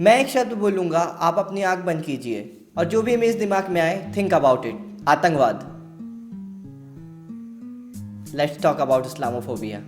मैं एक शब्द बोलूंगा, आप अपनी आंख बंद कीजिए और जो भी इमेज दिमाग में आए थिंक अबाउट इट। आतंकवाद। Let's talk about Islamophobia.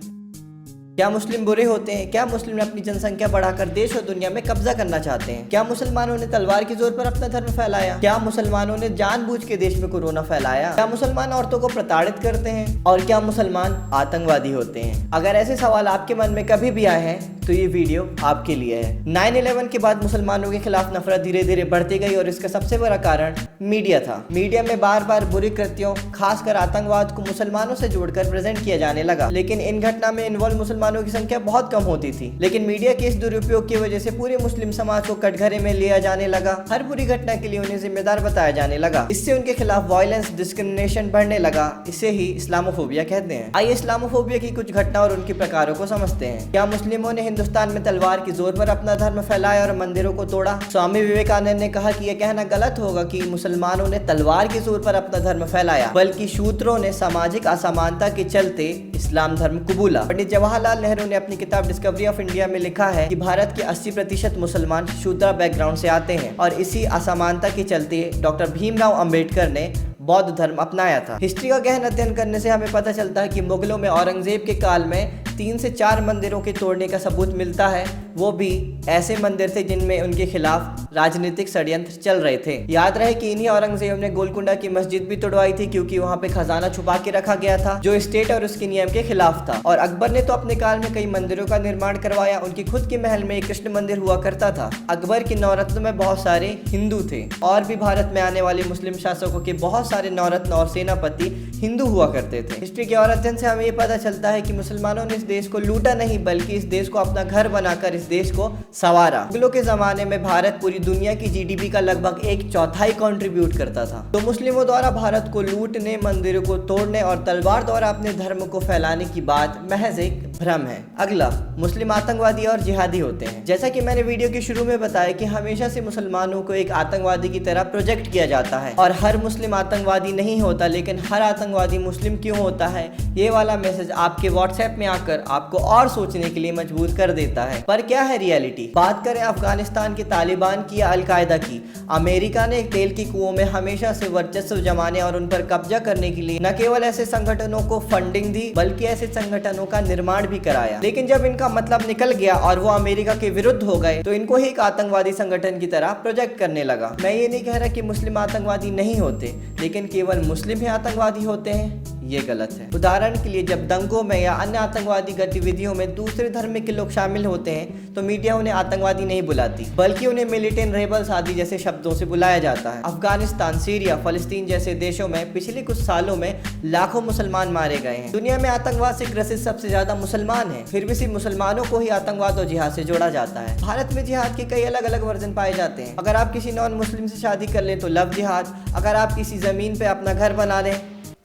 क्या मुस्लिम बुरे होते हैं? क्या मुस्लिम ने अपनी जनसंख्या बढ़ाकर देश और दुनिया में कब्जा करना चाहते हैं? क्या मुसलमानों ने तलवार के जोर पर अपना धर्म फैलाया? क्या मुसलमानों ने जानबूझ के देश में कोरोना फैलाया? क्या मुसलमान औरतों को प्रताड़ित करते हैं? और क्या मुसलमान आतंकवादी होते हैं? अगर ऐसे सवाल आपके मन में कभी भी आए हैं तो ये वीडियो आपके लिए है। 9/11 के बाद मुसलमानों के खिलाफ नफरत धीरे धीरे बढ़ती गई और इसका सबसे बड़ा कारण मीडिया था। मीडिया में बार बार बुरे कृत्यों, खासकर आतंकवाद को मुसलमानों से जोड़कर प्रेजेंट किया जाने लगा। लेकिन इन घटना में इन्वॉल्व मुसलमानों की संख्या बहुत कम होती थी। लेकिन मीडिया के इस दुरुपयोग की वजह से पूरे मुस्लिम समाज को कटघरे में लिया जाने लगा। हर बुरी घटना के लिए उन्हें जिम्मेदार बताया जाने लगा। इससे उनके खिलाफ वायलेंस, डिस्क्रिमिनेशन बढ़ने लगा। इसे ही इस्लामोफोबिया कहते हैं। आइए इस्लामोफोबिया की कुछ घटना और उनके प्रकारों को समझते हैं। क्या मुस्लिमों ने हिंदुस्तान में तलवार के जोर पर अपना धर्म फैलाया और मंदिरों को तोड़ा? स्वामी विवेकानंद ने कहा कि यह कहना गलत होगा कि मुसलमानों ने तलवार के जोर पर अपना धर्म फैलाया, बल्कि शूद्रों ने सामाजिक असमानता के चलते इस्लाम धर्म कबूला। पंडित जवाहरलाल नेहरू ने अपनी किताब डिस्कवरी ऑफ इंडिया में लिखा है कि भारत के 80% मुसलमान शूद्र बैकग्राउंड से आते हैं और इसी असमानता के चलते डॉक्टर भीमराव अंबेडकर ने बौद्ध धर्म अपनाया था। हिस्ट्री का गहन अध्ययन करने से हमें पता चलता है कि मुगलों में औरंगजेब के काल में 3 से 4 मंदिरों के तोड़ने का सबूत मिलता है। वो भी ऐसे मंदिर थे जिनमें उनके खिलाफ राजनीतिक षड्यंत्र चल रहे थे। याद रहे कि इन्हीं औरंगजेब ने गोलकुंडा की मस्जिद भी तोड़वाई थी, क्योंकि वहाँ पे खजाना छुपा के रखा गया था जो स्टेट और उसके नियम के खिलाफ था। और अकबर ने तो अपने काल में कई मंदिरों का निर्माण करवाया। उनकी खुद के महल में एक कृष्ण मंदिर हुआ करता था। अकबर के नवरत्नों में बहुत सारे हिंदू थे और भी भारत में आने वाले मुस्लिम शासकों के बहुत सारे नवरत्न और सेनापति हिंदू हुआ करते थे। हिस्ट्री के और अध्ययन से हमें ये पता चलता है कि मुसलमानों ने इस देश को लूटा नहीं, बल्कि इस देश को अपना घर बनाकर इस देश को संवारा। मुगलों के जमाने में भारत पूरी दुनिया की जीडीपी का लगभग 1/4 कंट्रीब्यूट करता था। तो मुस्लिमों द्वारा भारत को लूटने, मंदिरों को तोड़ने और तलवार द्वारा अपने धर्म को फैलाने की बात महज एक भ्रम है। अगला, मुस्लिम आतंकवादी और जिहादी होते हैं। जैसा कि मैंने वीडियो के शुरू में बताया कि हमेशा से मुसलमानों को एक आतंकवादी की तरह प्रोजेक्ट किया जाता है और हर मुस्लिम आतंकवादी नहीं होता, लेकिन हर आतंकवादी मुस्लिम क्यों होता है, ये वाला मैसेज आपके व्हाट्सएप में आकर आपको और सोचने के लिए मजबूर कर देता है। पर क्या है रियलिटी? बात करें अफगानिस्तान के तालिबान की या अलकायदा की, अमेरिका ने तेल की कुओं में हमेशा से वर्चस्व जमाने और उन पर कब्जा करने के लिए न केवल ऐसे संगठनों को फंडिंग दी, बल्कि ऐसे संगठनों का निर्माण भी कराया। लेकिन जब इनका मतलब निकल गया और वो अमेरिका के विरुद्ध हो गए तो इनको ही एक आतंकवादी संगठन की तरह प्रोजेक्ट करने लगा। मैं ये नहीं कह रहा कि मुस्लिम आतंकवादी नहीं होते, लेकिन केवल मुस्लिम ही आतंकवादी होते हैं, ये गलत है। उदाहरण के लिए जब दंगों में या अन्य आतंकवादी गतिविधियों में दूसरे धर्म के लोग शामिल होते हैं तो मीडिया उन्हें आतंकवादी नहीं बुलाती, बल्कि उन्हें मिलिटेंट रेबल्स आदि जैसे शब्दों से बुलाया जाता है। अफगानिस्तान, सीरिया, फलस्तीन जैसे देशों में पिछले कुछ सालों में लाखों मुसलमान मारे गए हैं। दुनिया में आतंकवाद से ग्रसित सबसे ज्यादा मुसलमान हैं, फिर भी सिर्फ मुसलमानों को ही आतंकवाद और जिहाद से जोड़ा जाता है। भारत में जिहाद के कई अलग अलग वर्जन पाए जाते हैं। अगर आप किसी नॉन मुस्लिम से शादी कर लें तो लव जिहाद, अगर आप किसी जमीन पे अपना घर बना लें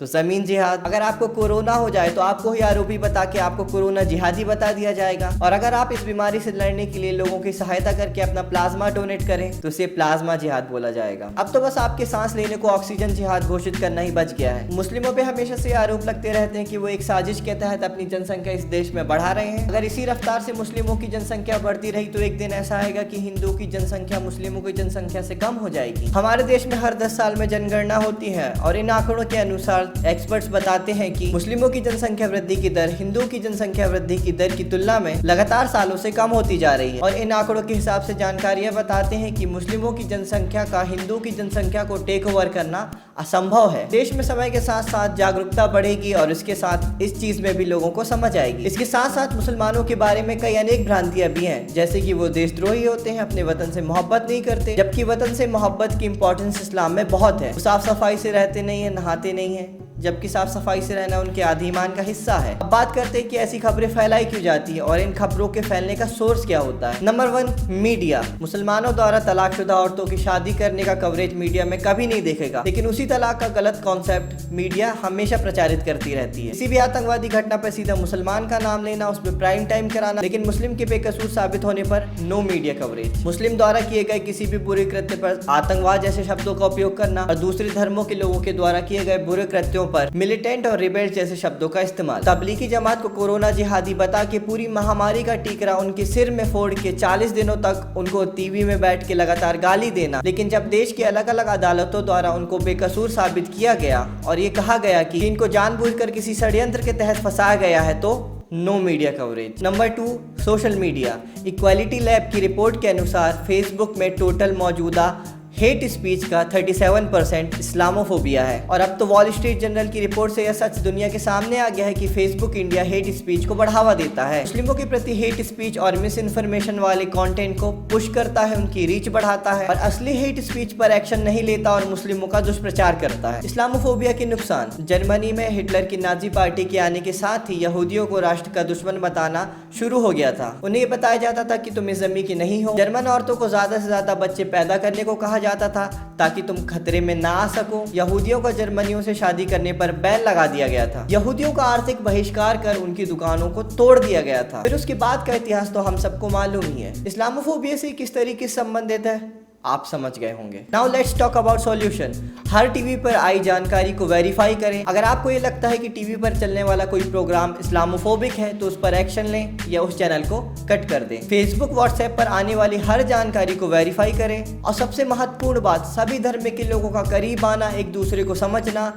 तो जमीन जिहाद, अगर आपको कोरोना हो जाए तो आपको ही आरोपी बता के आपको कोरोना जिहादी बता दिया जाएगा, और अगर आप इस बीमारी से लड़ने के लिए लोगों की सहायता करके अपना प्लाज्मा डोनेट करें तो इसे प्लाज्मा जिहाद बोला जाएगा। अब तो बस आपके सांस लेने को ऑक्सीजन जिहाद घोषित करना ही बच गया है। मुस्लिमों पे हमेशा से आरोप लगते रहते हैं कि वो एक साजिश के तहत अपनी जनसंख्या इस देश में बढ़ा रहे हैं। अगर इसी रफ्तार से मुस्लिमों की जनसंख्या बढ़ती रही तो एक दिन ऐसा आएगा कि हिंदुओं की जनसंख्या मुस्लिमों की जनसंख्या से कम हो जाएगी। हमारे देश में हर 10 साल में जनगणना होती है और इन आंकड़ों के अनुसार एक्सपर्ट्स बताते हैं कि मुस्लिमों की जनसंख्या वृद्धि की दर हिंदुओं की जनसंख्या वृद्धि की दर की तुलना में लगातार सालों से कम होती जा रही है। और इन आंकड़ों के हिसाब से जानकारियां बताते हैं कि मुस्लिमों की जनसंख्या का हिंदुओं की जनसंख्या को टेक ओवर करना असंभव है। देश में समय के साथ साथ जागरूकता बढ़ेगी और इसके साथ इस चीज में भी लोगों को समझ आएगी। इसके साथ साथ मुसलमानों के बारे में कई अनेक भ्रांतियां भी हैं, जैसे कि वो देशद्रोही होते हैं, अपने वतन से मोहब्बत नहीं करते, जबकि वतन से मोहब्बत की इंपॉर्टेंस इस्लाम में बहुत है। साफ सफाई से रहते नहीं है, नहाते नहीं है, जबकि साफ सफाई से रहना उनके आदिमान का हिस्सा है। अब बात करते हैं कि ऐसी खबरें फैलाई क्यों जाती है और इन खबरों के फैलने का सोर्स क्या होता है। Number 1, media. मुसलमानों द्वारा तलाकशुदा औरतों की शादी करने का कवरेज मीडिया में कभी नहीं देखेगा, लेकिन उसी तलाक का गलत कॉन्सेप्ट मीडिया हमेशा प्रचारित करती रहती है। किसी भी आतंकवादी घटना पर सीधा मुसलमान का नाम लेना, उसमें प्राइम टाइम कराना, लेकिन मुस्लिम के बेकसूर साबित होने पर नो मीडिया कवरेज। मुस्लिम द्वारा किए गए किसी भी बुरे कृत्य पर आतंकवाद जैसे शब्दों का उपयोग करना और दूसरे धर्मों के लोगों के द्वारा किए गए बुरे कृत्यों पर मिलिटेंट और रिबेल जैसे शब्दों का इस्तेमाल। तबलीगी जमात को कोरोना जिहादी बता के पूरी महामारी का टीकरा उनके सिर में फोड़ के 40 दिनों तक उनको टीवी में बैठ के लगातार गाली देना, लेकिन जब देश की अलग अलग अदालतों द्वारा उनको बेकसूर साबित किया गया और ये कहा गया कि इनको जानबूझकर किसी षड्यंत्र के तहत फंसाया गया है, तो no media coverage. Number 2, social media. Equality lab की रिपोर्ट के अनुसार फेसबुक में टोटल मौजूदा हेट स्पीच का 37% इस्लामोफोबिया है। और अब तो वॉल स्ट्रीट जर्नल की रिपोर्ट से यह सच दुनिया के सामने आ गया है कि फेसबुक इंडिया हेट स्पीच को बढ़ावा देता है, मुस्लिमों के प्रति हेट स्पीच और मिस इन्फॉर्मेशन वाले कंटेंट को पुश करता है, उनकी रीच बढ़ाता है और असली हेट स्पीच पर एक्शन नहीं लेता और मुस्लिमों का दुष्प्रचार करता है। इस्लामोफोबिया के नुकसान। जर्मनी में हिटलर की नाजी पार्टी के आने के साथ ही यहूदियों को राष्ट्र का दुश्मन बताना शुरू हो गया था। उन्हें ये बताया जाता था कि तुम इस जमीन की नहीं हो। जर्मन औरतों को ज्यादा से ज्यादा बच्चे पैदा करने को कहा जाता था ताकि तुम खतरे में ना आ सको। यहूदियों का जर्मनियों से शादी करने पर बैन लगा दिया गया था। यहूदियों का आर्थिक बहिष्कार कर उनकी दुकानों को तोड़ दिया गया था। फिर उसके बाद का इतिहास तो हम सबको मालूम ही है। इस्लामोफोबिया से किस तरीके से संबंधित है आप समझ गए होंगे। Now let's talk about solution. Her TV पर आई जानकारी को वेरीफाई करें। अगर आपको ये लगता है कि टीवी पर चलने वाला कोई प्रोग्राम इस्लामोफोबिक है तो उस पर एक्शन लें या उस चैनल को कट कर दें। फेसबुक व्हाट्सएप पर आने वाली हर जानकारी को वेरीफाई करें। और सबसे महत्वपूर्ण बात, सभी धर्म के लोगों का करीब आना, एक दूसरे को समझना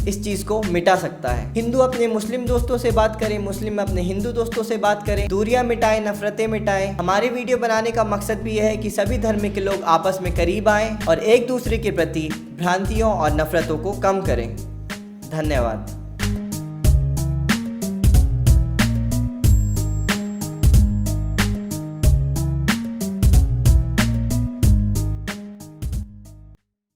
इस चीज को मिटा सकता है। हिंदू अपने मुस्लिम दोस्तों से बात करें, मुस्लिम अपने हिंदू दोस्तों से बात करें, दूरियां मिटाएं, नफरतें मिटाएं। हमारे वीडियो बनाने का मकसद भी यह है कि सभी धर्म के लोग आपस में करीब आएं और एक दूसरे के प्रति भ्रांतियों और नफरतों को कम करें। धन्यवाद।